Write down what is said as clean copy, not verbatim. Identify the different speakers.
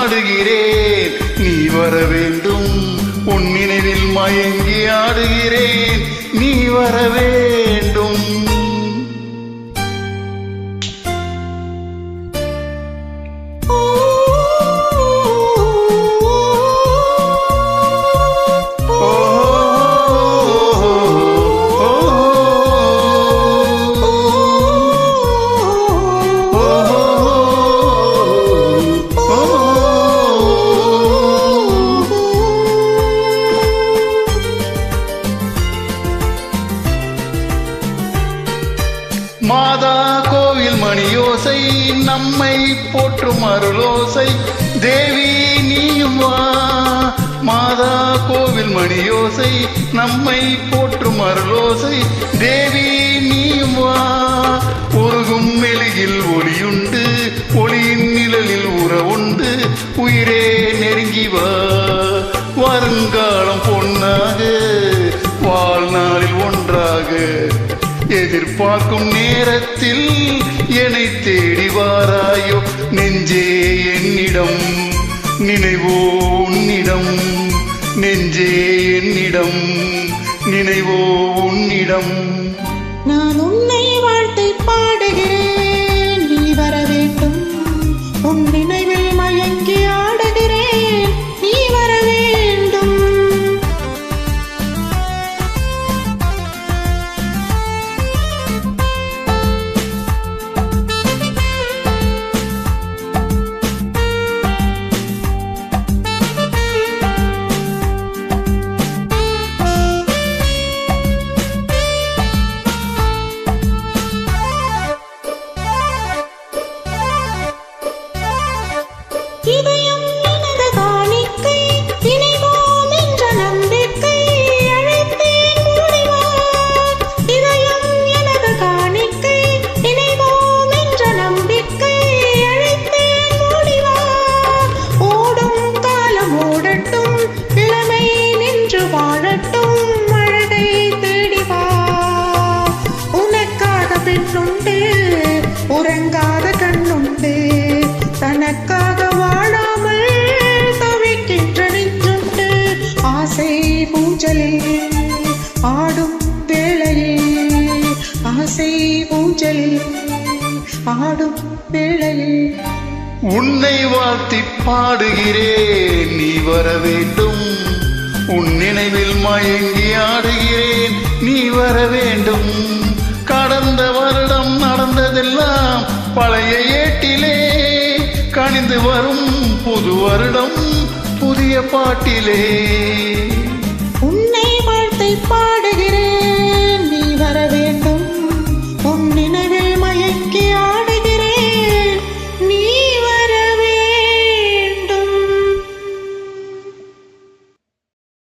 Speaker 1: ஆடுகிறேன், நீ வர வேண்டும். உன் நினைவில் மயங்கி ஆடுகிறேன், நீ வர வேண்டும். மாதா கோவில் மணியோசை நம்மை போற்றும் அருளோசை, தேவி நீயும் வா. மாதா கோவில் மணியோசை நம்மை போற்றும் அருளோசை, தேவி நீயும் வா. உருகும் மெழுகில் ஒளியுண்டு, ஒளியின் நிழலில் உறவுண்டு, உயிரே நெருங்கி வா. வருங்காலம் பொன்னாக, வாழ்நாளில் ஒன்றாக, எதிர்பார்க்கும் நேரத்தில் என்னை தேடி வாராயோ. நெஞ்சே என்னிடம், நினைவோ உன்னிடம். நெஞ்சே என்னிடம், நினைவோ உன்னிடம்.
Speaker 2: நான் உன்னை வாழ்த்தை பாடுகிறேன், நீ வர வேண்டும். உன் நினைவில் மயங்கி ஆடுகிறேன், நீ வர வேண்டும். இதயம் எனது காணிக்கை, இணைவோம் என்ற நம்பிக்கை, அழைத்தேன் ஓடிவா. இதயம் எனது காணிக்கை, இணைவோம் என்ற நம்பிக்கை, அழைத்தேன் ஓடிவா. ஓடும் காலம் ஓடட்டும், இளமை நின்று வாழட்டும், அழகை தேடிவா. உனக்காக பெண்ணுண்டு, உறங்காத கண்ணுண்டு, தனக்காக வாழாமல் தவிக்கின்ற நெஞ்சுண்டு. ஆசை பூஞ்சலில் ஆடும் வேளையில், ஆசை பூஞ்சலில் ஆடும் வேளையில்
Speaker 1: உன்னை வாழ்த்தி பாடுகிறேன், நீ வர வேண்டும். உன் நினைவில் மயங்கி ஆடுகிறேன், நீ வர வேண்டும். கடந்த வருடம் நடந்ததெல்லாம் பழைய ஏட்டிலே, கனிந்து வரும் புது வருடம் புதிய பாட்டிலே.